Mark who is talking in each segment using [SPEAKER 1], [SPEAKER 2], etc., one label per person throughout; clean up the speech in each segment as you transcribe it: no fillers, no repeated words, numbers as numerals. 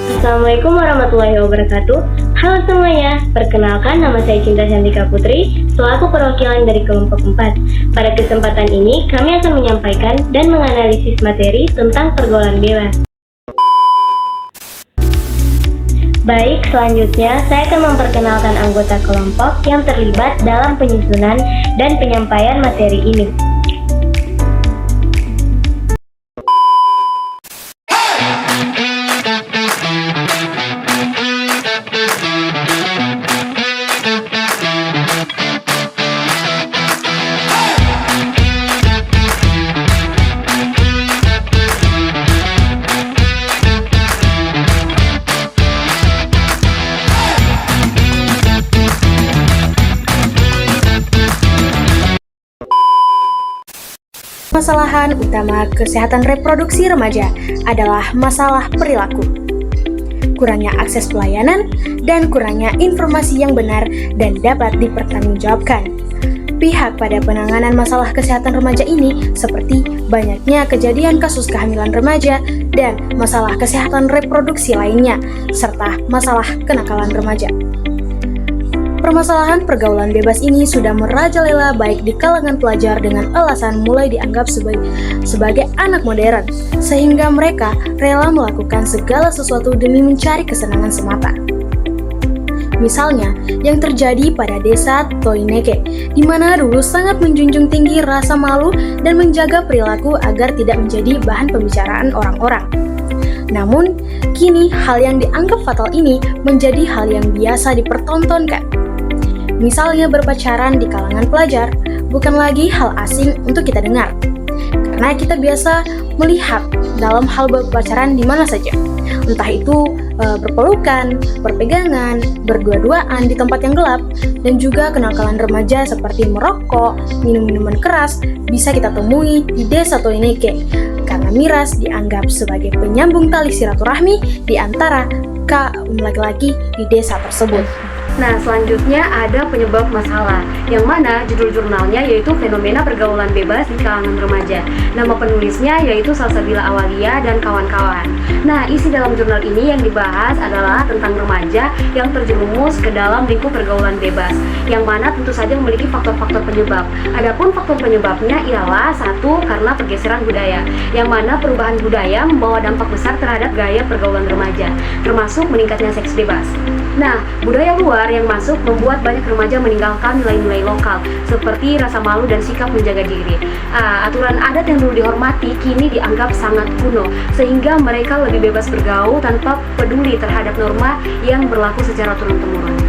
[SPEAKER 1] Assalamualaikum warahmatullahi wabarakatuh. Halo semuanya, perkenalkan nama saya Cinta Cantika Putri, selaku perwakilan dari kelompok 4. Pada kesempatan ini, kami akan menyampaikan dan menganalisis materi tentang pergaulan bebas. Baik, selanjutnya saya akan memperkenalkan anggota kelompok yang terlibat dalam penyusunan dan penyampaian materi ini.
[SPEAKER 2] Permasalahan utama kesehatan reproduksi remaja adalah masalah perilaku. Kurangnya akses pelayanan dan kurangnya informasi yang benar dan dapat dipertanggungjawabkan. Pihak pada penanganan masalah kesehatan remaja ini seperti banyaknya kejadian kasus kehamilan remaja dan masalah kesehatan reproduksi lainnya, serta masalah kenakalan remaja. Permasalahan pergaulan bebas ini sudah merajalela baik di kalangan pelajar dengan alasan mulai dianggap sebagai anak modern, sehingga mereka rela melakukan segala sesuatu demi mencari kesenangan semata. Misalnya, yang terjadi pada desa Toineke, di mana dulu sangat menjunjung tinggi rasa malu dan menjaga perilaku agar tidak menjadi bahan pembicaraan orang-orang. Namun, kini hal yang dianggap fatal ini menjadi hal yang biasa dipertontonkan. Misalnya berpacaran di kalangan pelajar bukan lagi hal asing untuk kita dengar, karena kita biasa melihat dalam hal berpacaran di mana saja, entah itu berpelukan, berpegangan, berdua-duaan di tempat yang gelap, dan juga kenakalan remaja seperti merokok, minum minuman keras bisa kita temui di desa Toineke, karena miras dianggap sebagai penyambung tali silaturahmi di antara kaum laki-laki di desa tersebut.
[SPEAKER 3] Nah, selanjutnya ada penyebab masalah, yang mana judul jurnalnya yaitu Fenomena Pergaulan Bebas di Kalangan Remaja. Nama penulisnya yaitu Salsabila Awalia dan kawan-kawan. Nah, isi dalam jurnal ini yang dibahas adalah tentang remaja yang terjerumus ke dalam lingkup pergaulan bebas, yang mana tentu saja memiliki faktor-faktor penyebab. Adapun faktor penyebabnya ialah satu, karena pergeseran budaya, yang mana perubahan budaya membawa dampak besar terhadap gaya pergaulan remaja, termasuk meningkatnya seks bebas. Nah, budaya luar yang masuk membuat banyak remaja meninggalkan nilai-nilai lokal seperti rasa malu dan sikap menjaga diri. Aturan adat yang dulu dihormati kini dianggap sangat kuno, sehingga mereka lebih bebas bergaul tanpa peduli terhadap norma yang berlaku secara turun-temurun.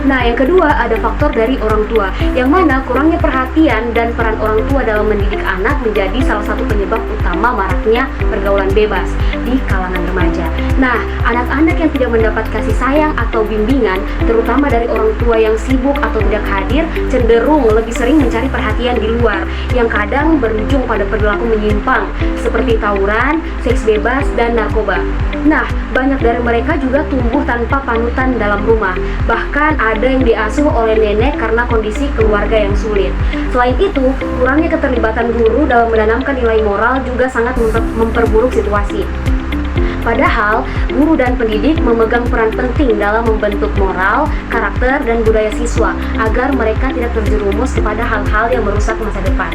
[SPEAKER 3] Nah, yang kedua ada faktor dari orang tua, yang mana kurangnya perhatian dan peran orang tua dalam mendidik anak menjadi salah satu penyebab utama maraknya pergaulan bebas di kalangan remaja. Nah, anak-anak yang tidak mendapat kasih sayang atau bimbingan, terutama dari orang tua yang sibuk atau tidak hadir, cenderung lebih sering mencari perhatian di luar, yang kadang berujung pada perilaku menyimpang, seperti tawuran, seks bebas, dan narkoba. Nah, banyak dari mereka juga tumbuh tanpa panutan dalam rumah, bahkan ada yang diasuh oleh nenek karena kondisi keluarga yang sulit. Selain itu, kurangnya keterlibatan guru dalam menanamkan nilai moral juga sangat memperburuk situasi. Padahal, guru dan pendidik memegang peran penting dalam membentuk moral, karakter, dan budaya siswa agar mereka tidak terjerumus kepada hal-hal yang merusak masa depan.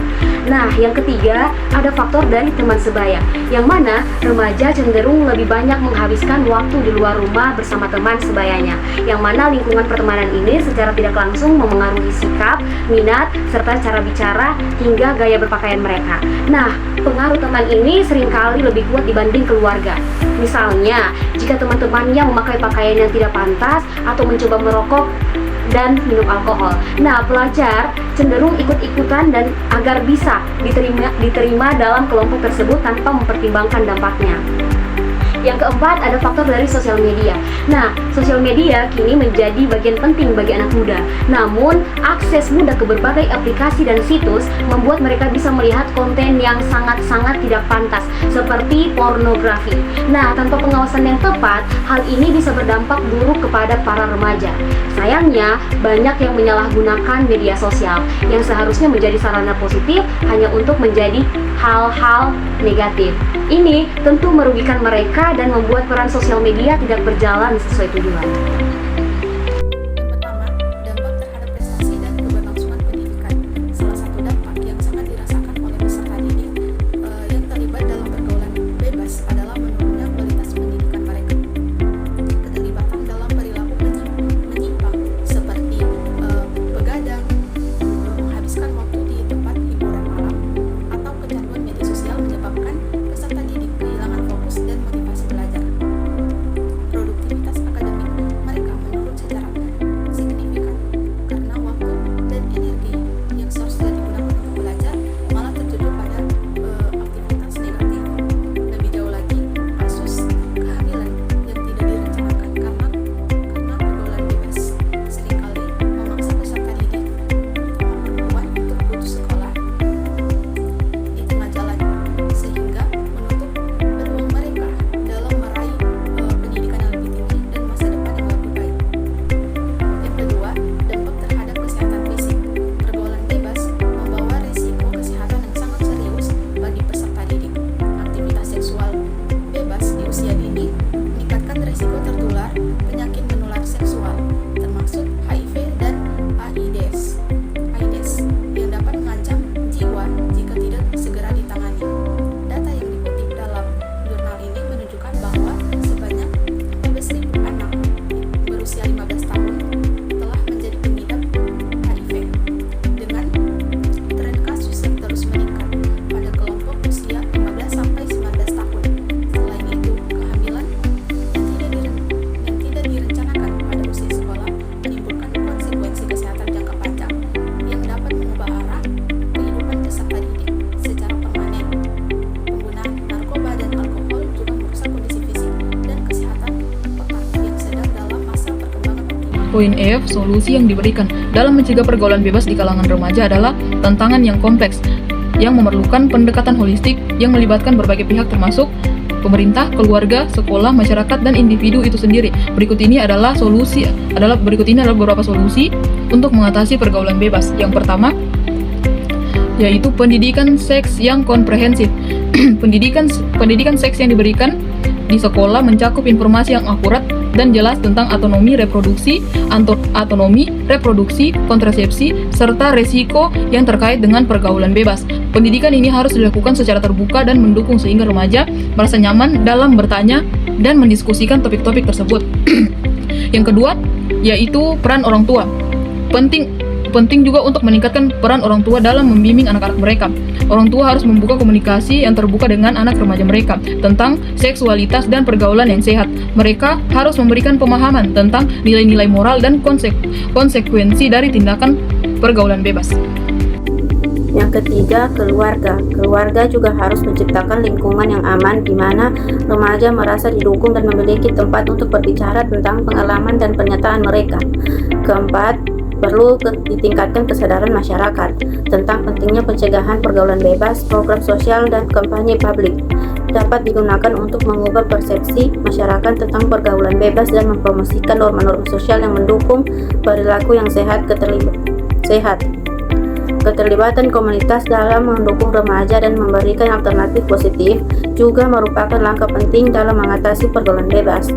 [SPEAKER 3] Nah, yang ketiga, ada faktor dari teman sebaya, yang mana remaja cenderung lebih banyak menghabiskan waktu di luar rumah bersama teman sebayanya, yang mana lingkungan pertemanan ini secara tidak langsung memengaruhi sikap, minat, serta cara bicara hingga gaya berpakaian mereka. Nah, pengaruh teman ini seringkali lebih kuat dibanding keluarga. Misalnya, jika teman-temannya memakai pakaian yang tidak pantas atau mencoba merokok dan minum alkohol. Nah, pelajar cenderung ikut-ikutan dan agar bisa diterima dalam kelompok tersebut tanpa mempertimbangkan dampaknya. Yang keempat, ada faktor dari sosial media. Nah, sosial media kini menjadi bagian penting bagi anak muda. Namun, akses mudah ke berbagai aplikasi dan situs membuat mereka bisa melihat konten yang sangat-sangat tidak pantas, seperti pornografi. Nah, tanpa pengawasan yang tepat, hal ini bisa berdampak buruk kepada para remaja. Sayangnya, banyak yang menyalahgunakan media sosial yang seharusnya menjadi sarana positif hanya untuk menjadi hal-hal negatif. Ini tentu merugikan mereka dan membuat peran sosial media tidak berjalan sesuai tujuan.
[SPEAKER 2] Yang pertama, dampak terhadap prestasi dan keberlangsungan pendidikan. Salah satu dampak yang sangat dirasakan oleh peserta didik yang terlibat dalam pergaulan bebas adalah menurunnya kualitas pendidikan mereka. Keterlibatan dalam perilaku menyimpang seperti begadang, menghabiskan waktu di tempat hiburan malam, atau kecanduan media sosial menyebabkan peserta didik kehilangan fokus dan motivasi belajar. Produktivitas akademik mereka menurun secara signifikan karena waktu dan energi yang seharusnya digunakan untuk belajar malah tertuju pada aktivitas negatif. Lebih jauh lagi, kasus kehamilan yang tidak direncanakan karena pergaulan bebas seringkali memaksa peserta didik perempuan untuk putus sekolah di tengah jalan, sehingga menutup peluang mereka dalam meraih pendidikan yang lebih tinggi dan masa depan yang lebih baik. Yang kedua, dampak terhadap kesehatan fisik. Pergaulan bebas membawa resiko kesehatan yang sangat serius bagi peserta didik. Aktivitas seksual bebas di usia dini meningkatkan resiko tertular penyakit menular seksual, termasuk HIV dan AIDS yang dapat mengancam jiwa jika tidak segera ditangani. Data yang dikutip dalam jurnal ini menunjukkan bahwa sebanyak 14.000 anak berusia 15 tahun telah menjadi pengidap HIV, dengan tren kasus yang terus meningkat pada kelompok usia 15 sampai 19 tahun. Selain itu, kehamilan yang tidak direncanakan pada usia sekolah menimbulkan konsekuensi kesehatan jangka panjang yang dapat mengubah arah kehidupan peserta didik secara permanen. Penggunaan narkoba dan alkohol juga merusak kondisi fisik dan kesehatan otak yang sedang dalam masa perkembangan optimal.
[SPEAKER 4] Poin F, solusi yang diberikan dalam mencegah pergaulan bebas di kalangan remaja adalah tantangan yang kompleks yang memerlukan pendekatan holistik yang melibatkan berbagai pihak termasuk pemerintah, keluarga, sekolah, masyarakat, dan individu itu sendiri. Berikut ini adalah beberapa solusi untuk mengatasi pergaulan bebas. Yang pertama, yaitu pendidikan seks yang komprehensif. Pendidikan seks yang diberikan di sekolah mencakup informasi yang akurat dan jelas tentang autonomi reproduksi, kontrasepsi, serta resiko yang terkait dengan pergaulan bebas. Pendidikan ini harus dilakukan secara terbuka dan mendukung sehingga remaja merasa nyaman dalam bertanya dan mendiskusikan topik-topik tersebut. Yang kedua, yaitu peran orang tua. Penting juga untuk meningkatkan peran orang tua dalam membimbing anak-anak mereka. Orang tua harus membuka komunikasi yang terbuka dengan anak remaja mereka tentang seksualitas dan pergaulan yang sehat. Mereka harus memberikan pemahaman tentang nilai-nilai moral dan konsekuensi dari tindakan pergaulan bebas.
[SPEAKER 5] Yang ketiga, keluarga. Keluarga juga harus menciptakan lingkungan yang aman di mana remaja merasa didukung dan memiliki tempat untuk berbicara tentang pengalaman dan pernyataan mereka. Keempat, perlu ditingkatkan kesadaran masyarakat tentang pentingnya pencegahan pergaulan bebas. Program sosial dan kampanye publik dapat digunakan untuk mengubah persepsi masyarakat tentang pergaulan bebas dan mempromosikan norma-norma sosial yang mendukung perilaku yang sehat. Keterlibatan komunitas dalam mendukung remaja dan memberikan alternatif positif juga merupakan langkah penting dalam mengatasi pergaulan bebas.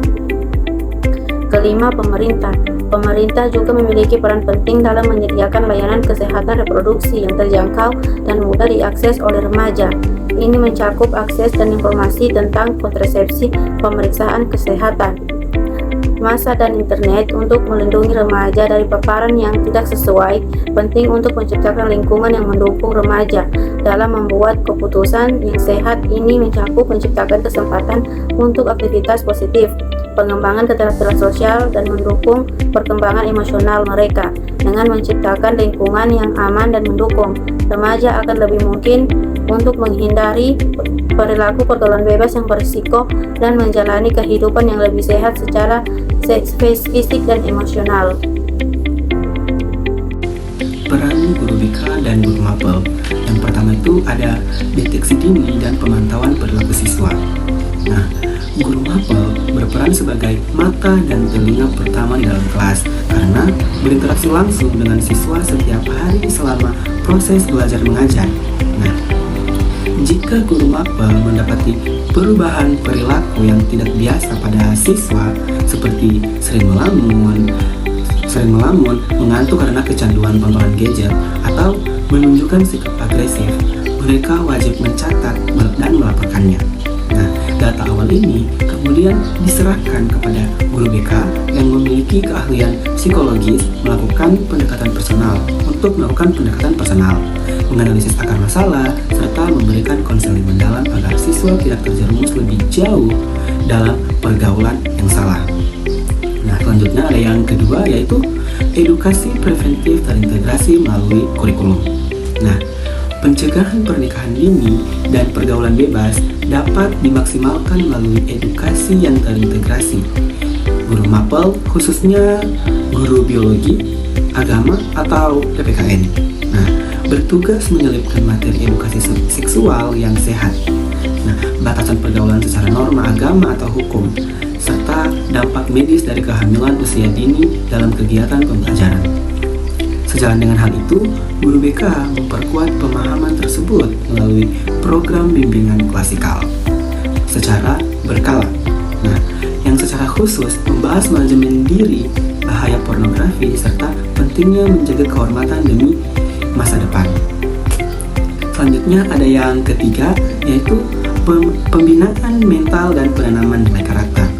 [SPEAKER 5] Kelima, pemerintah. Pemerintah juga memiliki peran penting dalam menyediakan layanan kesehatan reproduksi yang terjangkau dan mudah diakses oleh remaja. Ini mencakup akses dan informasi tentang kontrasepsi, pemeriksaan kesehatan, masa dan internet untuk melindungi remaja dari paparan yang tidak sesuai. Penting untuk menciptakan lingkungan yang mendukung remaja dalam membuat keputusan yang sehat. Ini mencakup menciptakan kesempatan untuk aktivitas positif, pengembangan keterampilan sosial, dan mendukung perkembangan emosional mereka. Dengan menciptakan lingkungan yang aman dan mendukung, remaja akan lebih mungkin untuk menghindari perilaku pergaulan bebas yang berisiko dan menjalani kehidupan yang lebih sehat secara fisik dan emosional.
[SPEAKER 6] Peran guru BK dan guru mapel. Yang pertama itu ada deteksi dini dan pemantauan perilaku siswa. Nah, guru mapel berperan sebagai mata dan telinga pertama di dalam kelas karena berinteraksi langsung dengan siswa setiap hari selama proses belajar mengajar. Nah, jika guru mapel mendapati perubahan perilaku yang tidak biasa pada siswa seperti sering melamun, mengantuk karena kecanduan tontonan gadget, atau menunjukkan sikap agresif, mereka wajib mencatat dan melaporkannya. Nah, data awal ini kemudian diserahkan kepada guru BK yang memiliki keahlian psikologis melakukan pendekatan personal menganalisis akar masalah, serta memberikan konseling mendalam agar siswa tidak terjerumus lebih jauh dalam pergaulan yang salah. Nah, selanjutnya ada yang kedua, yaitu edukasi preventif terintegrasi melalui kurikulum. Nah, pencegahan pernikahan dini dan pergaulan bebas dapat dimaksimalkan melalui edukasi yang terintegrasi. Guru mapel, khususnya guru biologi, agama, atau PPKN, bertugas menyelipkan materi edukasi seksual yang sehat. Nah, batasan pergaulan secara norma agama atau hukum, serta dampak medis dari kehamilan usia dini dalam kegiatan pembelajaran. Sejalan dengan hal itu, guru BK memperkuat pemahaman tersebut melalui program bimbingan klasikal secara berkala. Nah, yang secara khusus membahas manajemen diri, bahaya pornografi, serta pentingnya menjaga kehormatan demi masa depan. Selanjutnya ada yang ketiga, yaitu pembinaan mental dan penanaman nilai karakter.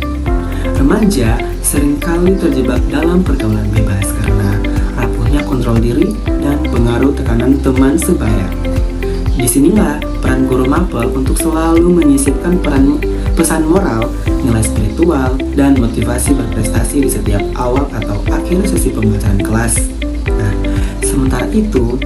[SPEAKER 6] Remaja seringkali terjebak dalam pergaulan bebas karena rapuhnya kontrol diri dan pengaruh tekanan teman sebaya. Disinilah peran guru mapel untuk selalu menyisipkan pesan moral, nilai spiritual, dan motivasi berprestasi di setiap awal atau akhir sesi pembelajaran kelas. Nah, sementara itu,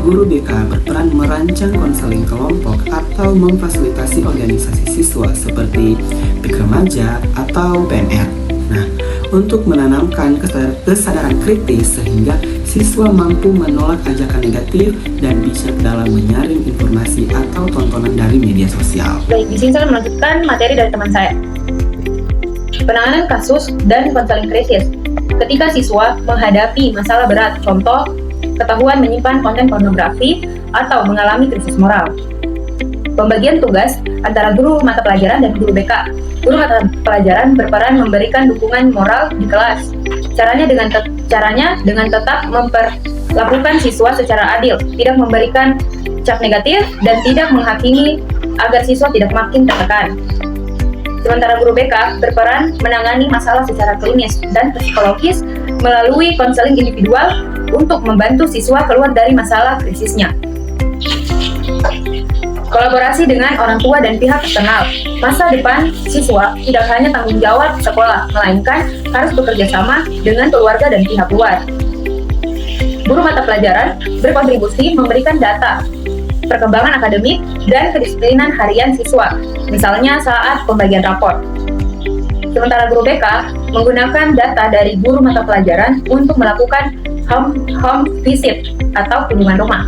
[SPEAKER 6] guru BK berperan merancang konseling kelompok atau memfasilitasi organisasi siswa seperti PIK Remaja atau PMR. Nah, untuk menanamkan kesadaran kritis sehingga siswa mampu menolak ajakan negatif dan bijak dalam menyaring informasi atau tontonan dari media sosial.
[SPEAKER 7] Baik, di sini saya melanjutkan materi dari teman saya. Penanganan kasus dan konseling krisis. Ketika siswa menghadapi masalah berat, contoh ketahuan menyimpan konten pornografi atau mengalami krisis moral. Pembagian tugas antara guru mata pelajaran dan guru BK. Guru mata pelajaran berperan memberikan dukungan moral di kelas. Caranya dengan tetap memperlakukan siswa secara adil, tidak memberikan cap negatif dan tidak menghakimi agar siswa tidak makin tertekan. Sementara guru BK berperan menangani masalah secara klinis dan psikologis melalui konseling individual untuk membantu siswa keluar dari masalah krisisnya. Kolaborasi dengan orang tua dan pihak eksternal. Masa depan siswa tidak hanya tanggung jawab sekolah, melainkan harus bekerja sama dengan keluarga dan pihak luar. Guru mata pelajaran berkontribusi memberikan data, perkembangan akademik, dan kedisiplinan harian siswa, misalnya saat pembagian rapor. Sementara guru BK menggunakan data dari guru mata pelajaran untuk melakukan home visit atau kunjungan rumah,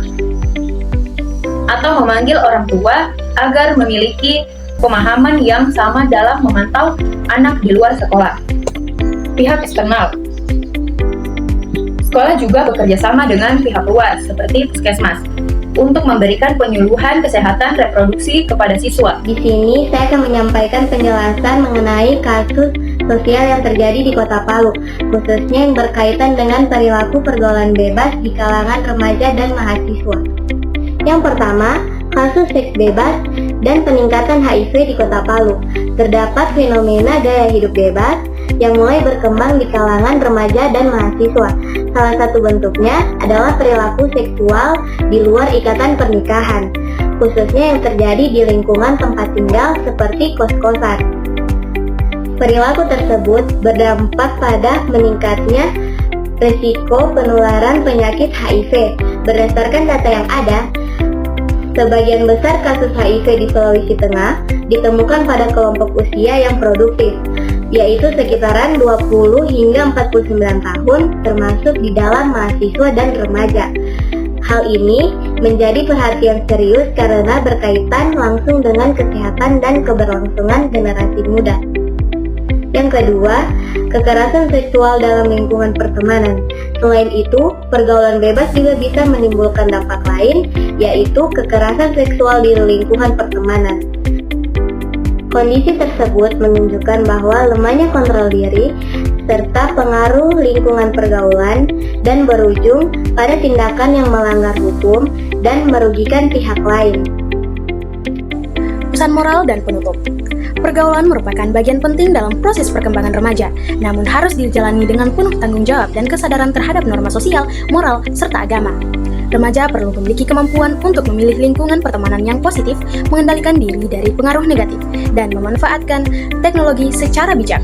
[SPEAKER 7] atau memanggil orang tua agar memiliki pemahaman yang sama dalam memantau anak di luar sekolah. Pihak eksternal. Sekolah juga bekerja sama dengan pihak luar seperti puskesmas untuk memberikan penyuluhan kesehatan reproduksi kepada siswa.
[SPEAKER 1] Di sini saya akan menyampaikan penjelasan mengenai kasus sosial yang terjadi di Kota Palu, khususnya yang berkaitan dengan perilaku pergaulan bebas di kalangan remaja dan mahasiswa. Yang pertama, kasus seks bebas dan peningkatan HIV di Kota Palu. Terdapat fenomena gaya hidup bebas yang mulai berkembang di kalangan remaja dan mahasiswa. Salah satu bentuknya adalah perilaku seksual di luar ikatan pernikahan, khususnya yang terjadi di lingkungan tempat tinggal seperti kos-kosan. Perilaku tersebut berdampak pada meningkatnya risiko penularan penyakit HIV. Berdasarkan data yang ada, sebagian besar kasus HIV di Sulawesi Tengah ditemukan pada kelompok usia yang produktif, yaitu sekitaran 20 hingga 49 tahun, termasuk di dalam mahasiswa dan remaja. Hal ini menjadi perhatian serius karena berkaitan langsung dengan kesehatan dan keberlangsungan generasi muda. Yang kedua, kekerasan seksual dalam lingkungan pertemanan. Selain itu, pergaulan bebas juga bisa menimbulkan dampak lain, yaitu kekerasan seksual di lingkungan pertemanan. Kondisi tersebut menunjukkan bahwa lemahnya kontrol diri serta pengaruh lingkungan pergaulan dan berujung pada tindakan yang melanggar hukum dan merugikan pihak lain.
[SPEAKER 2] Pesan moral dan penutup. Pergaulan merupakan bagian penting dalam proses perkembangan remaja, namun harus dijalani dengan penuh tanggung jawab dan kesadaran terhadap norma sosial, moral, serta agama. Remaja perlu memiliki kemampuan untuk memilih lingkungan pertemanan yang positif, mengendalikan diri dari pengaruh negatif, dan memanfaatkan teknologi secara bijak.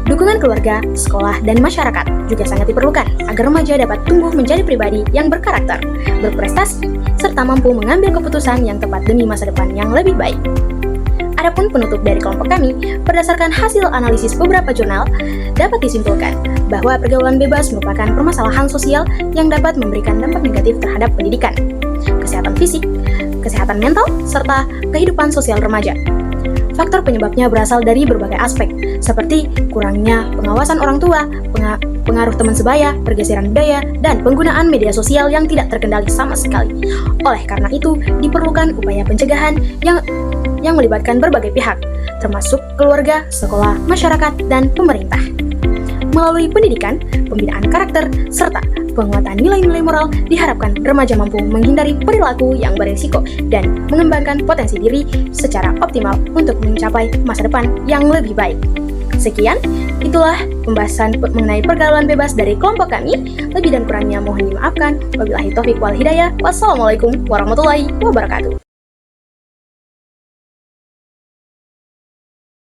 [SPEAKER 2] Dukungan keluarga, sekolah, dan masyarakat juga sangat diperlukan agar remaja dapat tumbuh menjadi pribadi yang berkarakter, berprestasi, serta mampu mengambil keputusan yang tepat demi masa depan yang lebih baik. Adapun penutup dari kelompok kami, berdasarkan hasil analisis beberapa jurnal, dapat disimpulkan bahwa pergaulan bebas merupakan permasalahan sosial yang dapat memberikan dampak negatif terhadap pendidikan, kesehatan fisik, kesehatan mental, serta kehidupan sosial remaja. Faktor penyebabnya berasal dari berbagai aspek, seperti kurangnya pengawasan orang tua, pengaruh teman sebaya, pergeseran budaya, dan penggunaan media sosial yang tidak terkendali sama sekali. Oleh karena itu, diperlukan upaya pencegahan yang melibatkan berbagai pihak, termasuk keluarga, sekolah, masyarakat, dan pemerintah. Melalui pendidikan, pembinaan karakter, serta penguatan nilai-nilai moral, diharapkan remaja mampu menghindari perilaku yang berisiko dan mengembangkan potensi diri secara optimal untuk mencapai masa depan yang lebih baik. Sekian, itulah pembahasan mengenai pergaulan bebas dari kelompok kami. Lebih dan kurangnya mohon dimaafkan. Wabillahi taufiq wal hidayah. Wassalamualaikum warahmatullahi wabarakatuh.